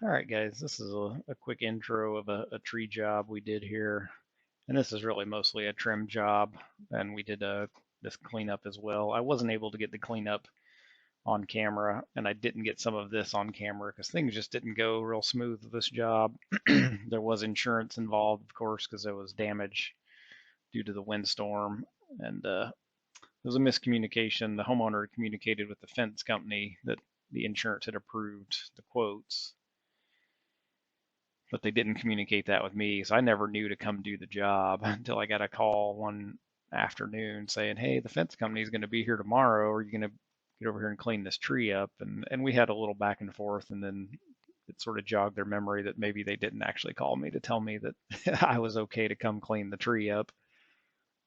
Alright guys, this is a quick intro of a tree job we did here. And this is really mostly a trim job, and we did this cleanup as well. I wasn't able to get the cleanup on camera, and I didn't get some of this on camera because things just didn't go real smooth with this job. There was insurance involved, of course, because there was damage due to the windstorm, and there was a miscommunication. The homeowner communicated with the fence company that the insurance had approved the quotes, but they didn't communicate that with me, so I never knew to come do the job until I got a call one afternoon saying, "Hey, the fence company is going to be here tomorrow. Are you going to get over here and clean this tree up?" And we had a little back and forth, and then it sort of jogged their memory that maybe they didn't actually call me to tell me that I was okay to come clean the tree up.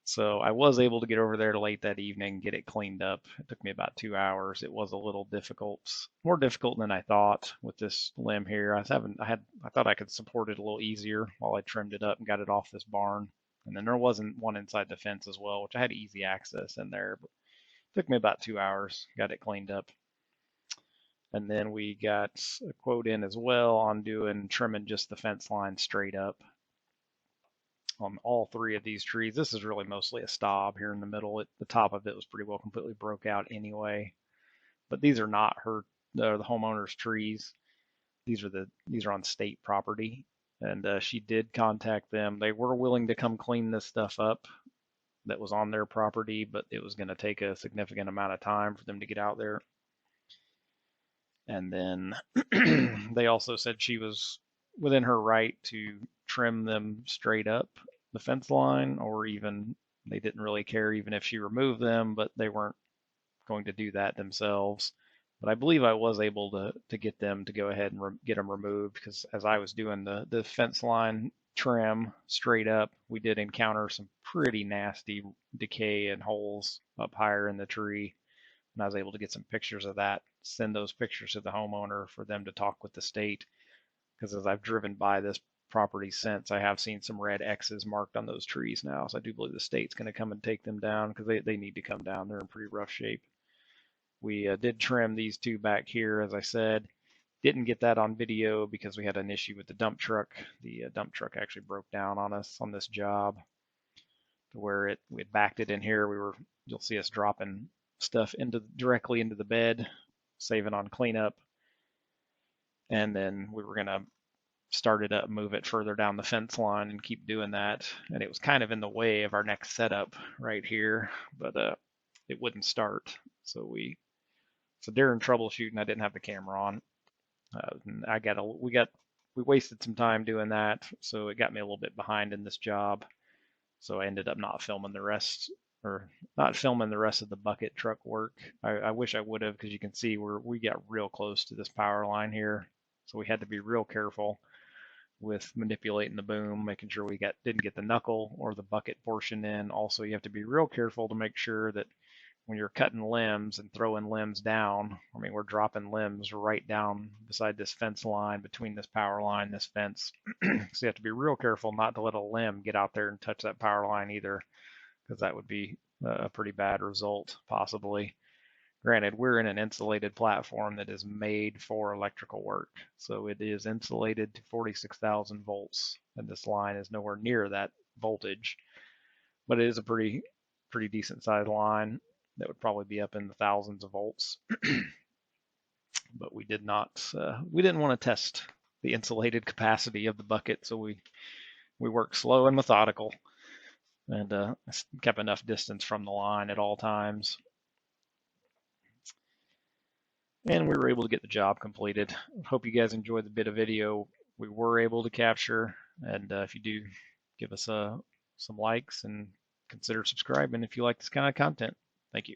So I was able to get over there late that evening, get it cleaned up. It took me about 2 hours. It was a little difficult, more difficult than I thought with this limb here. I thought I could support it a little easier while I trimmed it up and got it off this barn. And then there wasn't one inside the fence as well, which I had easy access in there. But it took me about 2 hours, got it cleaned up. And then we got a quote in as well on trimming just the fence line straight up on all three of these trees. This is really mostly a stub here in the middle. The top of it was pretty well completely broke out anyway. But these are not the homeowner's trees. These are on state property, and she did contact them. They were willing to come clean this stuff up that was on their property, but it was going to take a significant amount of time for them to get out there. And then they also said she was within her right to trim them straight up the fence line, or even they didn't really care even if she removed them, but they weren't going to do that themselves. But I believe I was able to get them to go ahead and get them removed, because as I was doing the fence line trim straight up, we did encounter some pretty nasty decay and holes up higher in the tree. And I was able to get some pictures of that, send those pictures to the homeowner for them to talk with the state, because as I've driven by this property since, I have seen some red X's marked on those trees now. So I do believe the state's going to come and take them down, because they need to come down. They're in pretty rough shape. We did trim these two back here, as I said. Didn't get that on video because we had an issue with the dump truck. The dump truck actually broke down on us on this job, to where we had backed it in here. You'll see us dropping stuff directly into the bed, saving on cleanup. And then we were going to start it up, move it further down the fence line, and keep doing that. And it was kind of in the way of our next setup right here, but it wouldn't start. So during troubleshooting, I didn't have the camera on. We wasted some time doing that, so it got me a little bit behind in this job. So I ended up not filming the rest of the bucket truck work. I wish I would have, because you can see we got real close to this power line here. So we had to be real careful with manipulating the boom, making sure we didn't get the knuckle or the bucket portion in. Also, you have to be real careful to make sure that when you're cutting limbs and throwing limbs down, we're dropping limbs right down beside this fence line, between this power line, this fence. So you have to be real careful not to let a limb get out there and touch that power line either, because that would be a pretty bad result, possibly. Granted, we're in an insulated platform that is made for electrical work. So it is insulated to 46,000 volts, and this line is nowhere near that voltage. But it is a pretty decent sized line that would probably be up in the thousands of volts. But we didn't want to test the insulated capacity of the bucket, so we worked slow and methodical, and kept enough distance from the line at all times. And we were able to get the job completed. Hope you guys enjoyed the bit of video we were able to capture. And if you do, give us some likes and consider subscribing if you like this kind of content. Thank you.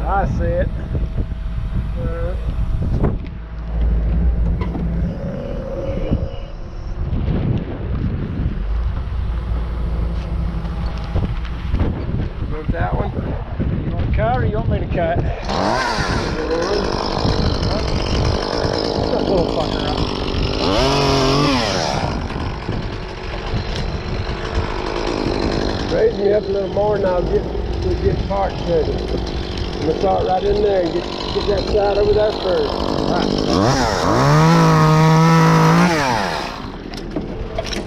I see it. That one. You want to cut, or you want me to cut? This little fucker up. raise me up a little more and we'll get parts ready. I'm gonna start right in there and get that side over there first.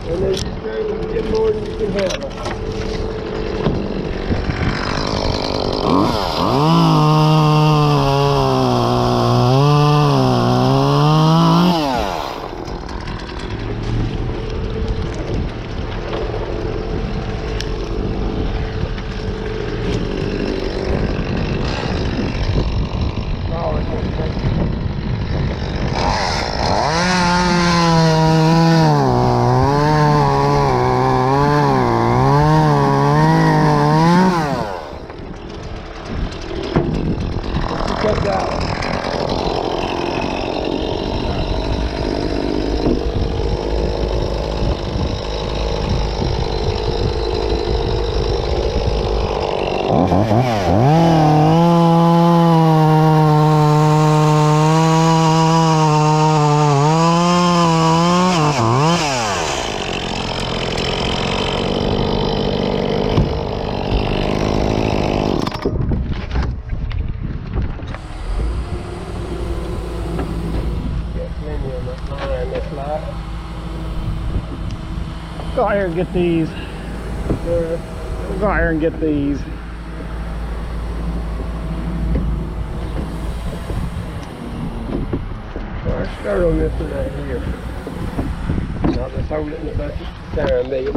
And then you try to get more than you can handle. Go out here and get these. Go out here and get these. Alright, start on this one right here. Now let's hold it in the bucket time, baby.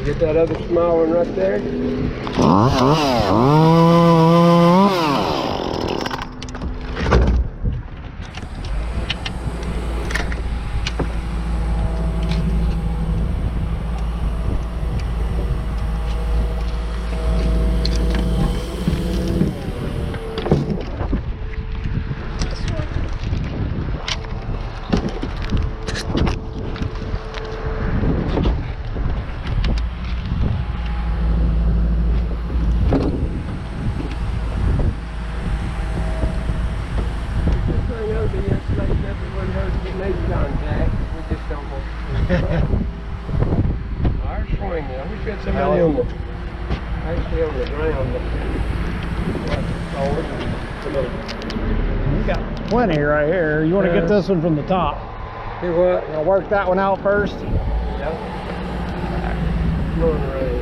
Get that other small one right there. Actually on the ground, We got plenty right here. You want to get this one from the top? Do what? I'll work that one out first. Yep. Come on, Ray.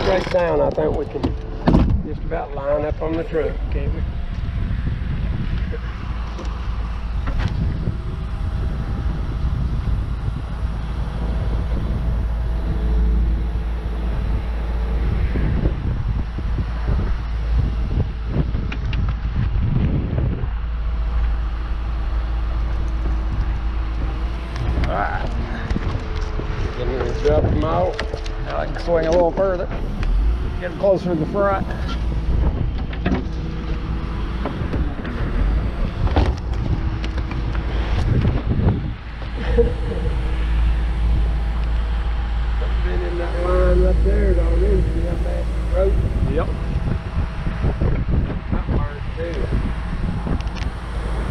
Straight down, I think we can just about line up on the truck, can't we? Alright. Can you drop them out? Now I can swing a little further. Get closer to the front. Been in that line right there already. See how fast it broke? Yep. That hard too.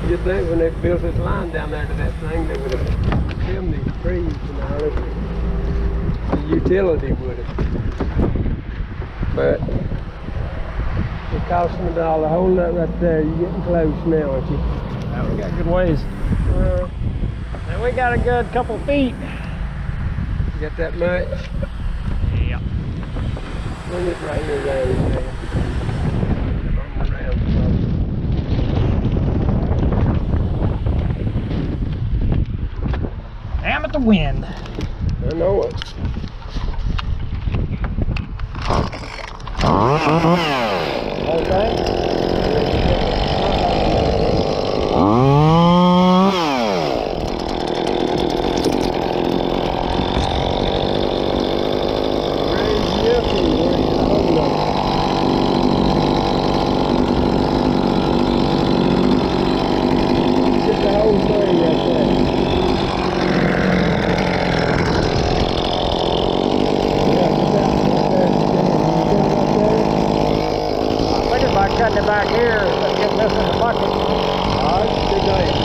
You'd think when they built this line down there to that thing, they would have trimmed these trees and all this. The utility would have. But it cost me $1 to hold that right there. You're getting close now, aren't you? Now we got good ways. we got a good couple feet. You got that much? Yeah. Bring it right here around there. Around Damn it, the wind. I know it. Okay. Cutting it back here, getting this in the bucket. All right, big item.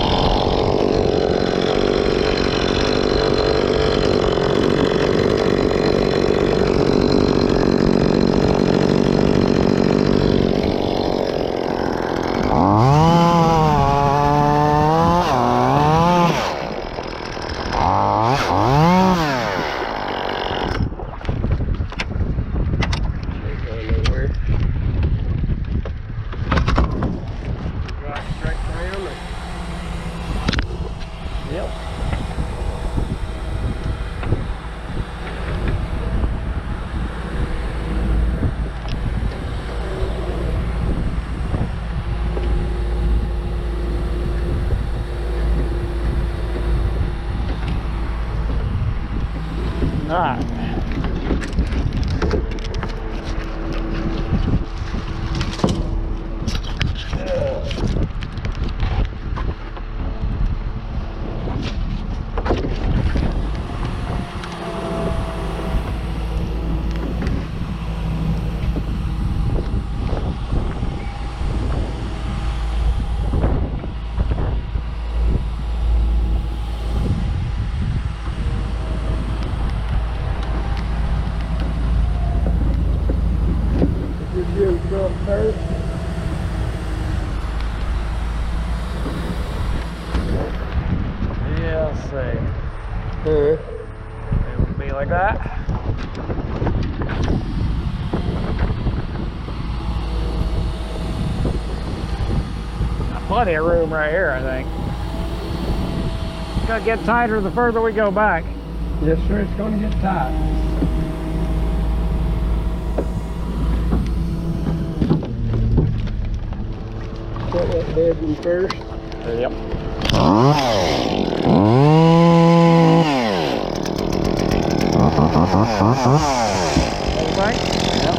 All right. First. Yeah, let's see. Uh-huh. It would be like that. Got plenty of room right here, I think. It's gonna get tighter the further we go back. Yes, sir, it's going to get tight. Put that head in first. Yep. Right? Yep.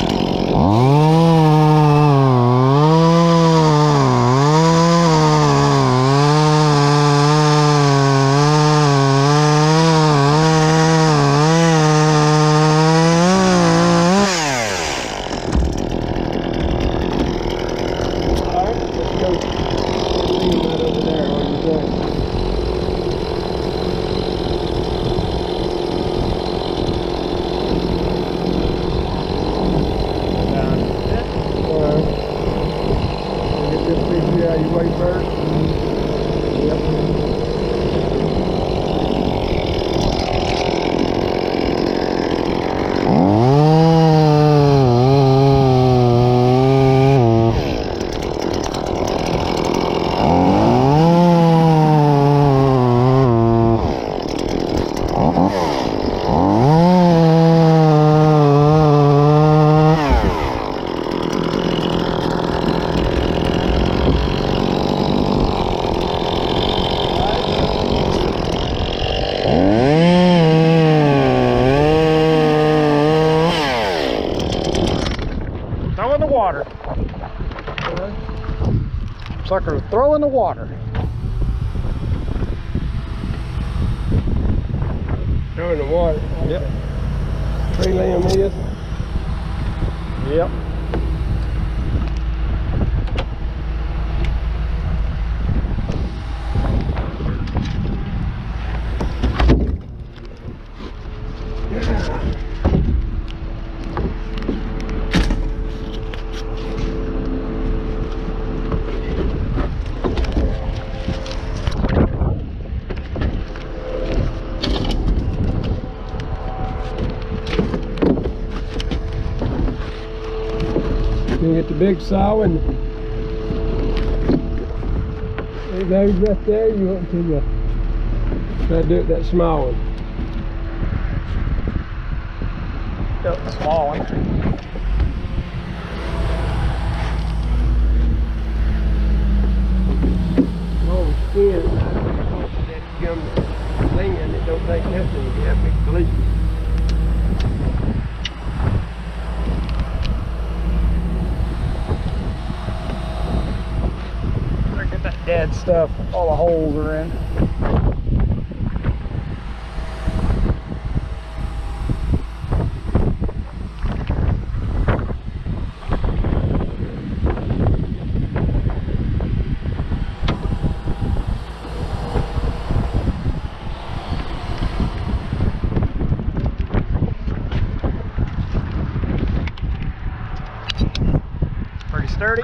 Throw in the water. Sucker, throw in the water. Throw in the water. Yep. Tree limb is. Yep. You get the big saw and those right there. You want to try to do it that small one. Got the small one. Long skin, that gum thing, and it don't take nothing. You have big bleach. Get that dead stuff. All the holes are in. Pretty sturdy.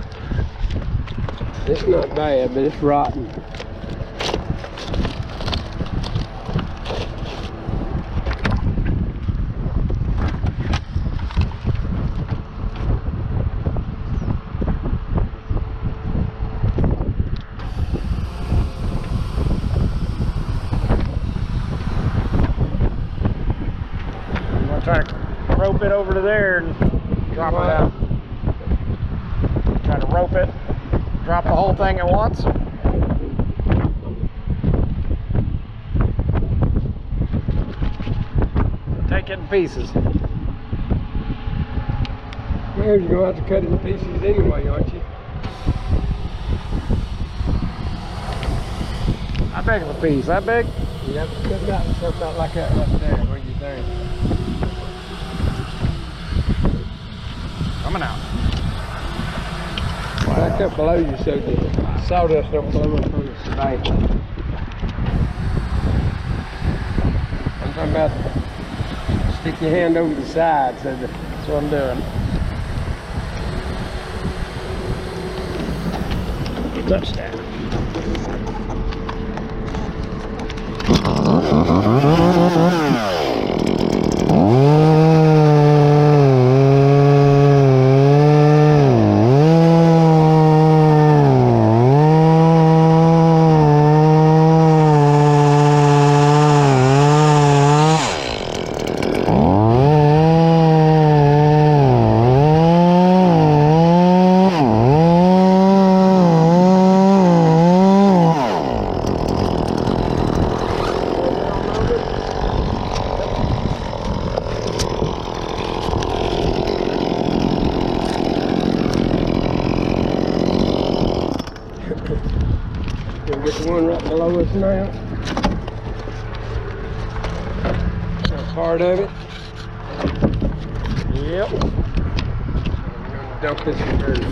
It's not bad, but it's rotten. I'm gonna try to rope it over to there and drop it out. Try to rope it, drop the whole thing at once. Take it in pieces. Well, you're going to have to cut it in pieces anyway, aren't you? How big of a piece? That big? You have to cut it out something out like that right there. What do you think? Coming out. Back up below you so the sawdust don't blow up on the bank. I'm talking about stick your hand over the side so that That's what I'm doing. Touchdown. we'll get the one right below us now. That's part of it. Yep. We're gonna dump this converter.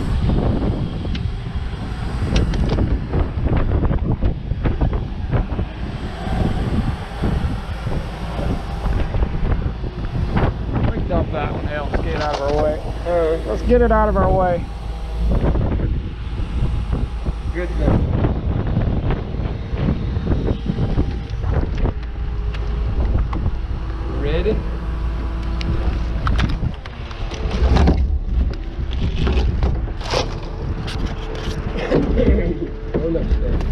Dump that one. Hell, let's get it out of our way. Let's get it out of our way. Good thing. Ready? Hold up, Steph.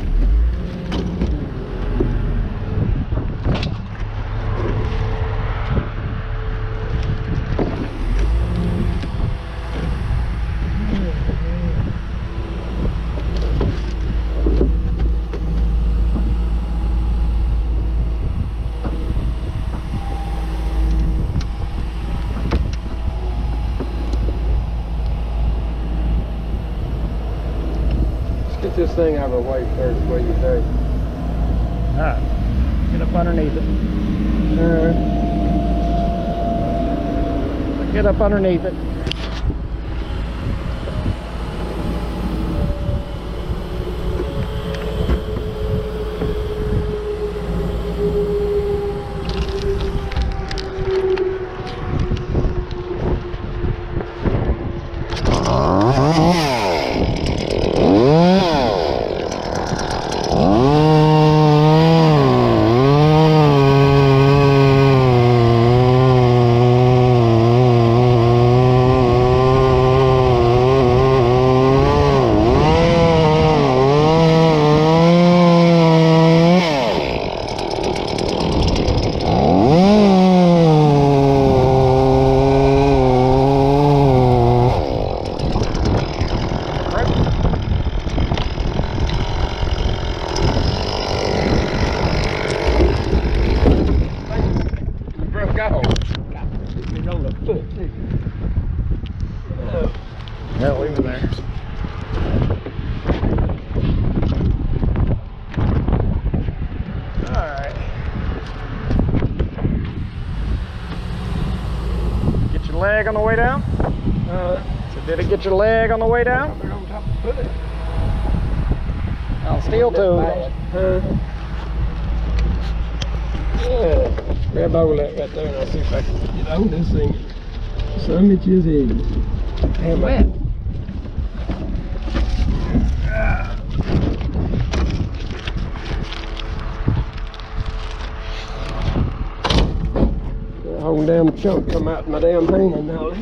Get this thing out of our way first, what do you think? Alright. Get up underneath it. Get up underneath it. Did it get your leg on the way down? Coming on top of the foot. On steel toe. Yeah. Grab hold of that right there and I'll see if I can get on this thing. Some inches in. Damn it. That whole damn chunk come out my damn hand now.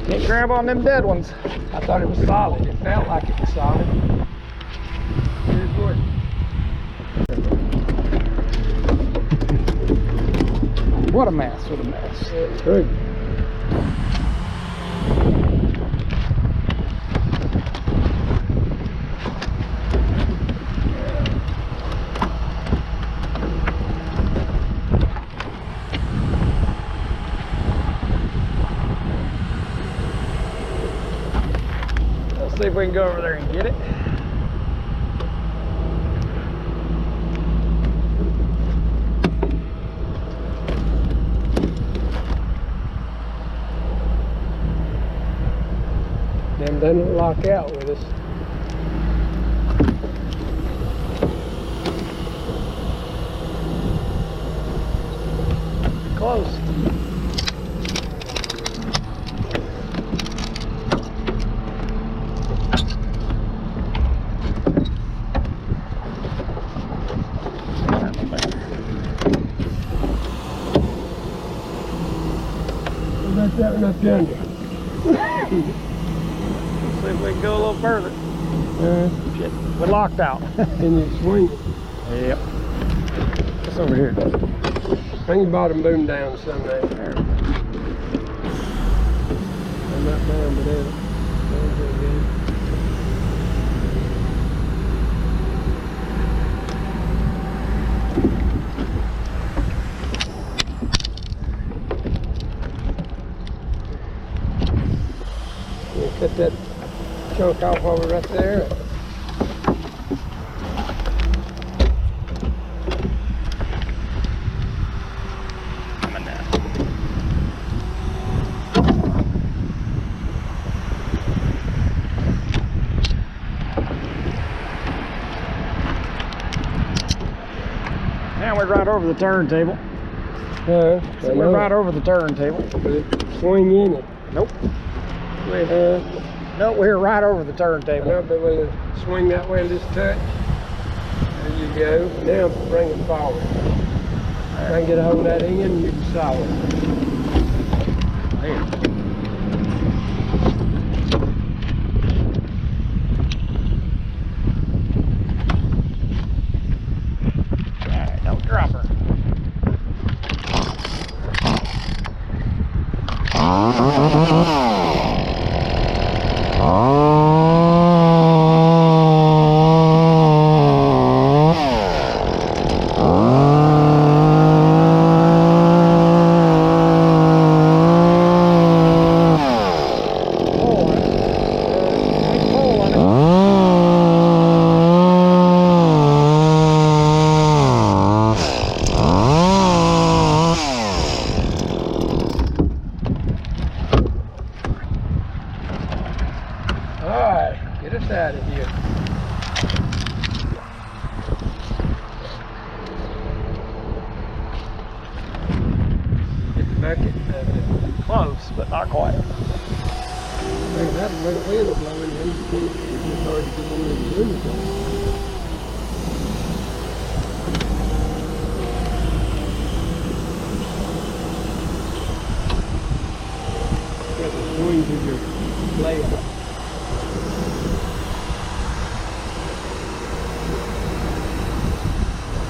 Can't grab on them dead ones. I thought it was solid. It felt like it was solid. Here's what. What a mess, what a mess. Good. Let's see if we can go over there and get it. Them doesn't lock out with us. Close. What about that one up yonder? See if we can go a little further. Shit, we're locked out. Can you swing it? Yep. It's over here. Bring your bottom boom down someday. There. I'm not down, but there. That's pretty good. You cut that chunk off over right there. Coming down. Now we're right over the turntable. So We're right over the turntable. Swing in it. Nope. No, we're right over the I turntable. know, but we'll swing that way and just touch. There you go. Now bring it forward. Try and get a hold of that end, you can solid. There. Alright, don't drop her. Alright, get us out of here. Get the bucket out of it. Close, but not quite. Bring that wind blowing in. It's hard to get in there and do anything. Got the swings of your layout.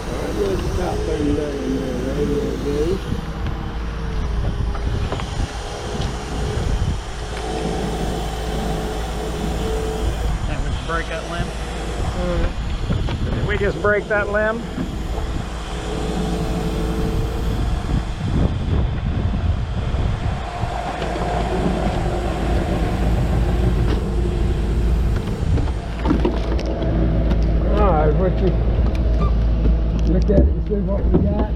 Alright, let's stop thing down there, right? There it goes. That was break that limb. Did we just break that limb? Alright, what you look at it and see what we got.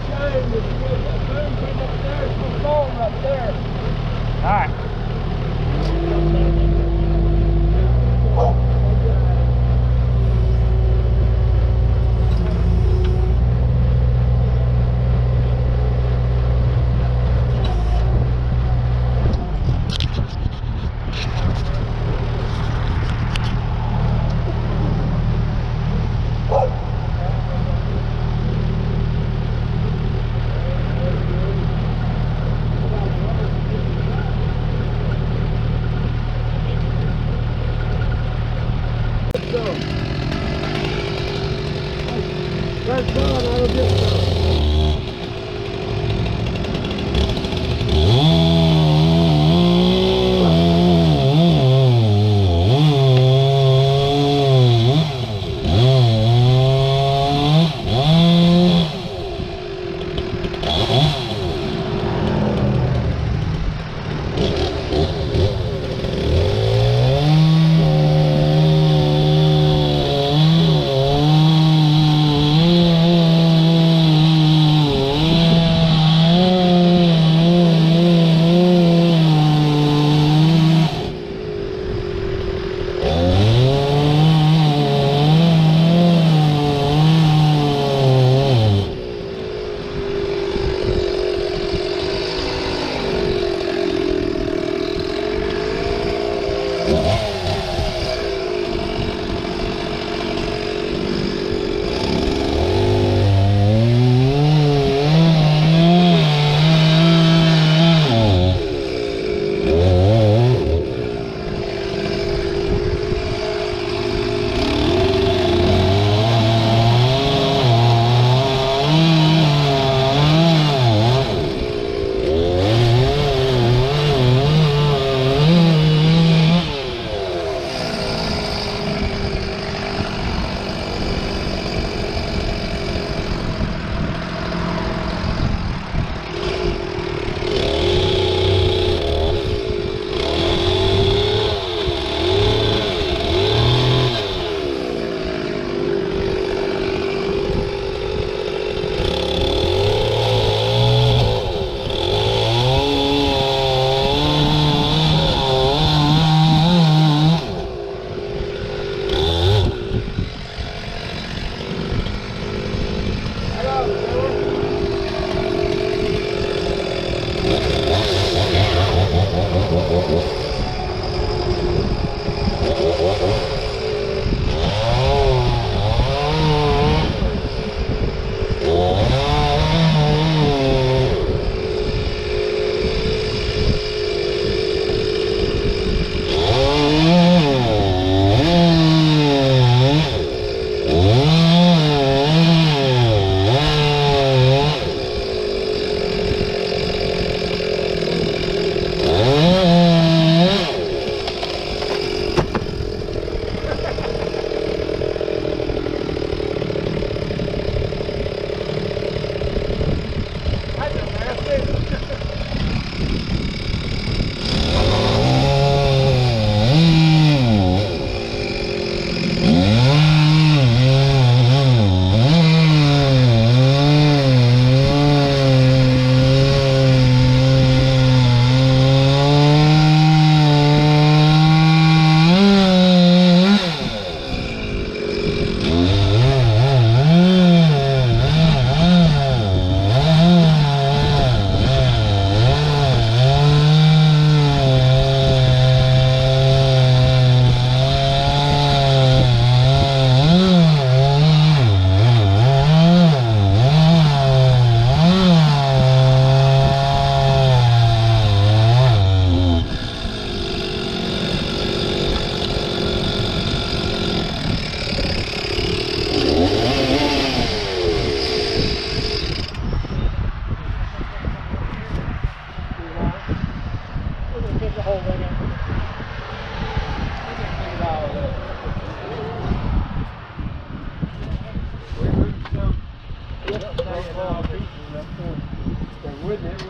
James, if you get that boom put up there, it's gonna fall right there. All right. That's done, I'll get some.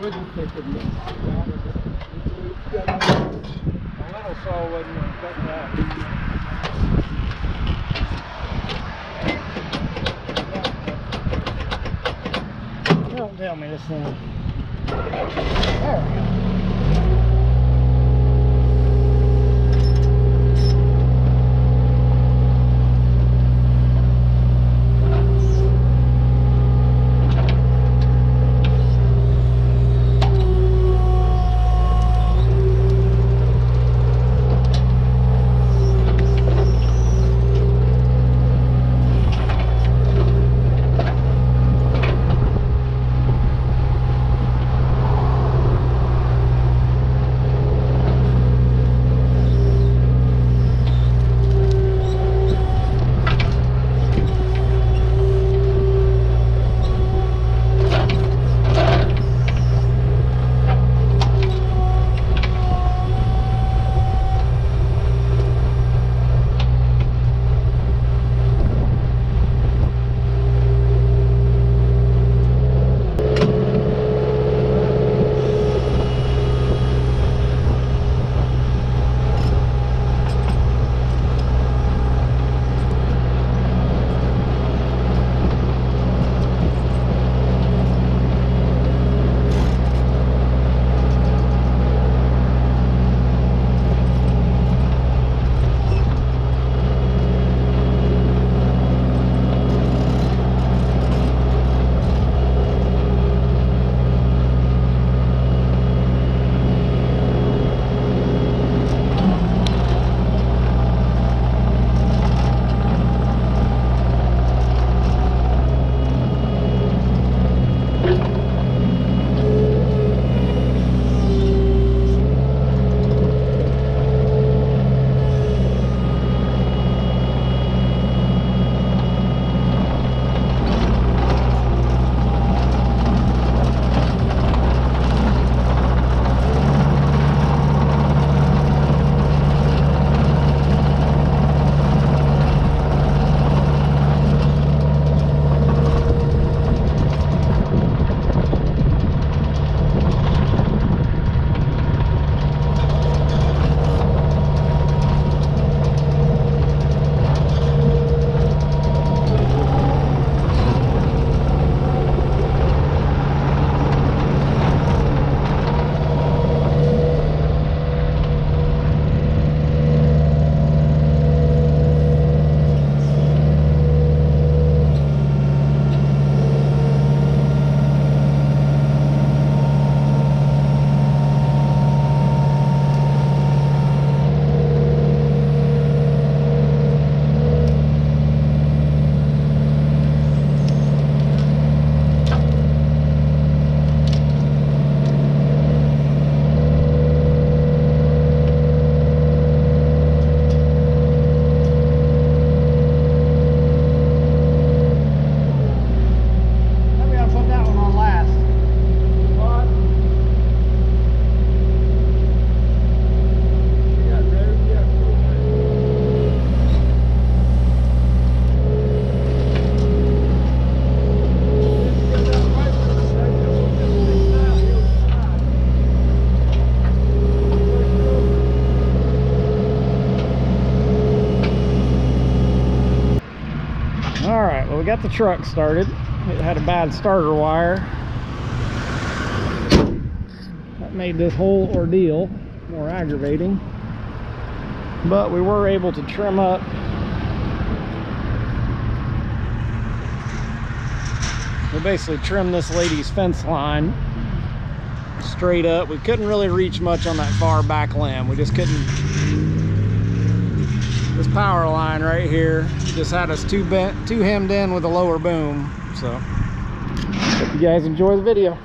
wouldn't pick them up. A little saw wasn't going to cut that. Don't tell me this thing. There we go. Well, we got the truck started. It had a bad starter wire. That made this whole ordeal more aggravating. But we were able to trim up we basically trimmed this lady's fence line straight up. We couldn't really reach much on that far back limb. We just couldn't. This power line right here just had us too hemmed in with a lower boom. So hope you guys enjoy the video.